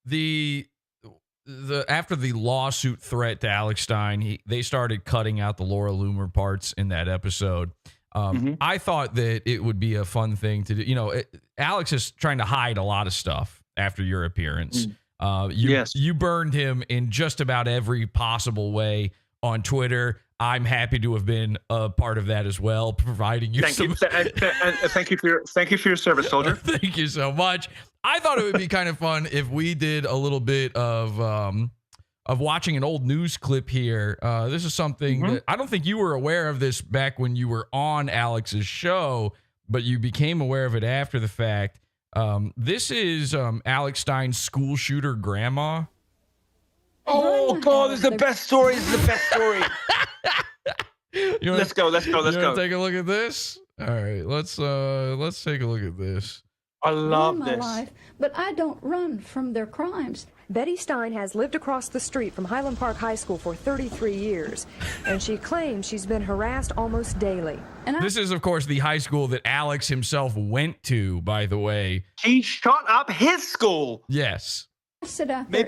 the after the lawsuit threat to Alex Stein, they started cutting out the Laura Loomer parts in that episode. I thought that it would be a fun thing to do. You know, Alex is trying to hide a lot of stuff after your appearance. You burned him in just about every possible way on Twitter. I'm happy to have been a part of that as well, providing you thank you for your service, soldier. Thank you so much. I thought it would be kind of fun if we did a little bit of watching an old news clip here. This is something that I don't think you were aware of this back when you were on Alex's show, but you became aware of it after the fact. This is Alex Stein's school shooter grandma. Oh God, this is the best story. This is the best story. Let's go. Take a look at this. All right, let's take a look at this. I love this. Life, but I don't run from their crimes. Betty Stein has lived across the street from Highland Park High School for 33 years, and she claims she's been harassed almost daily. This is, of course, the high school that Alex himself went to, by the way. He shot up his school. Yes. Sit out there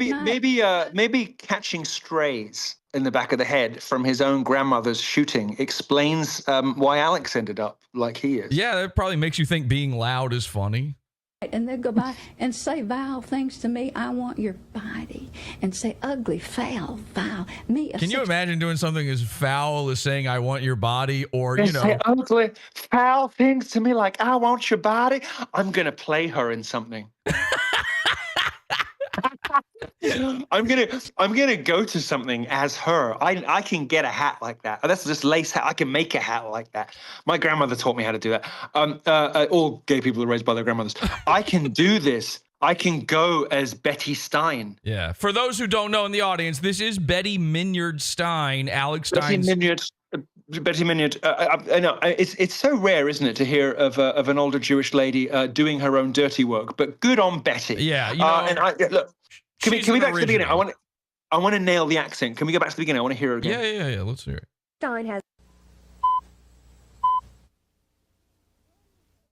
maybe catching strays in the back of the head from his own grandmother's shooting explains why Alex ended up like he is. Yeah, that probably makes you think being loud is funny. And they'll go by and say vile things to me. I want your body. And say ugly, foul, vile. Can you imagine doing something as foul as saying I want your body? Or, they say ugly, foul things to me like I want your body. I'm going to play her in something. I'm gonna go to something as her. I can get a hat like that. That's just lace hat. I can make a hat like that. My grandmother taught me how to do that. All gay people are raised by their grandmothers. I can do this. I can go as Betty Stein. Yeah. For those who don't know in the audience, this is Betty Minyard Stein, Alex Stein's. Betty Minyard. I know it's so rare, isn't it, to hear of an older Jewish lady doing her own dirty work. But good on Betty. Yeah. Look. Can we back to the beginning? I want to nail the accent. Can we go back to the beginning? I want to hear it again. Yeah. Let's hear it. Stein has.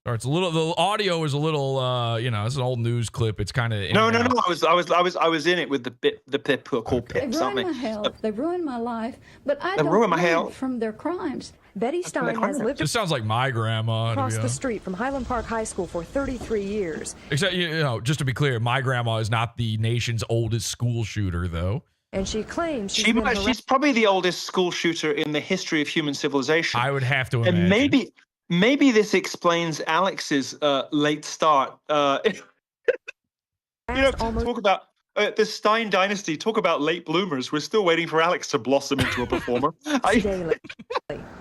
Or it's a little. The audio is a little. It's an old news clip. It's kind of. No. I was in it with the pip called pips, aren't they? They ruined my health. They ruined my life, but I don't run from their crimes. Betty Stein has lived. This sounds like my grandma. Across the street from Highland Park High School for 33 years. Except, just to be clear, my grandma is not the nation's oldest school shooter, though. And she claims she's probably the oldest school shooter in the history of human civilization. I would have to imagine. And maybe this explains Alex's late start. Talk about the Stein dynasty. Talk about late bloomers. We're still waiting for Alex to blossom into a performer.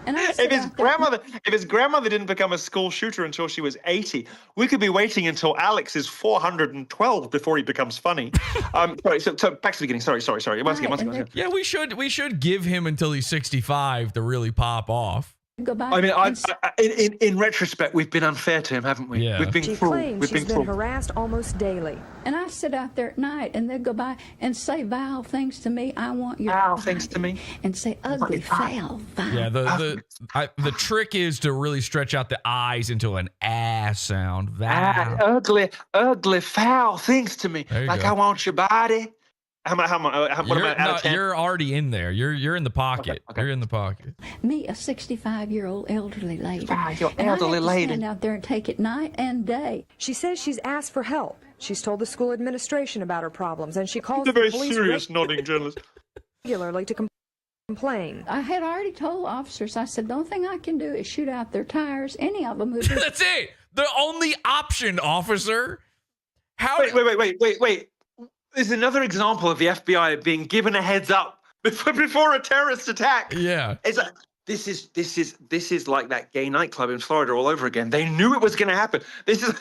If his grandmother didn't become a school shooter until she was 80, we could be waiting until Alex is 412 before he becomes funny. Sorry. So back to the beginning. Sorry. Once again. Yeah, we should give him until he's 65 to really pop off. I mean, in retrospect, we've been unfair to him, haven't we? Yeah. We've been She cruel. claims she's been harassed almost daily. And I sit out there at night, and they'll go by and say vile things to me. I want your vile body. things to me. And say ugly, foul, vile. Yeah, the trick is to really stretch out the eyes into an ass sound. Ugly, foul things to me. Like go. I want your body. What am I out of 10? You're already in there. You're in the pocket. Okay. You're in the pocket. Me, a 65-year-old elderly lady. You're elderly lady. Stand out there and take it night and day. She says she's asked for help. She's told the school administration about her problems, and she calls the the very police serious nodding journalist regularly to complain. I had already told officers. I said, the only thing I can do is shoot out their tires. Any of them who do. That's it. The only option, officer. Wait. There's another example of the FBI being given a heads up before a terrorist attack. Yeah. It's like, this is like that gay nightclub in Florida all over again. They knew it was going to happen. This is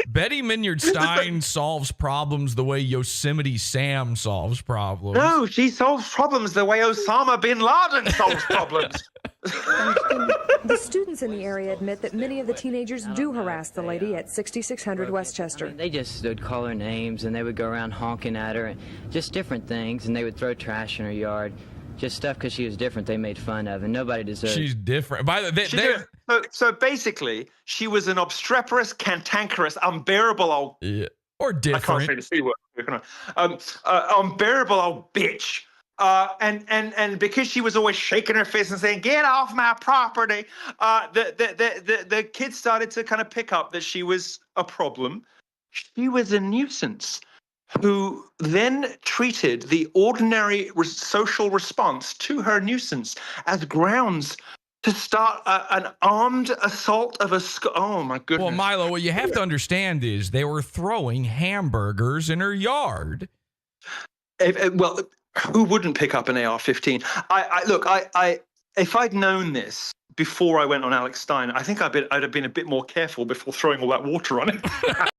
Betty Minyard Stein solves problems the way Yosemite Sam solves problems. No, she solves problems the way Osama bin Laden solves problems. The students in the area admit that many of the teenagers do harass the lady at 6600 Westchester. I mean, they just would call her names, and they would go around honking at her, and just different things, and they would throw trash in her yard. Just stuff because she was different they made fun of, and nobody deserved. She's different. By the so basically, she was an obstreperous, cantankerous, unbearable old Or I can't different. say the C word. Can I? Unbearable old bitch. And because she was always shaking her fist and saying, "Get off my property," the kids started to kind of pick up that she was a problem. She was a nuisance, who then treated the ordinary social response to her nuisance as grounds to start an armed assault of a oh my goodness. Well, Milo, what you have to understand is they were throwing hamburgers in her yard. Well, who wouldn't pick up an AR-15? I if I'd known this before I went on Alex Stein, I think I'd have been a bit more careful before throwing all that water on it.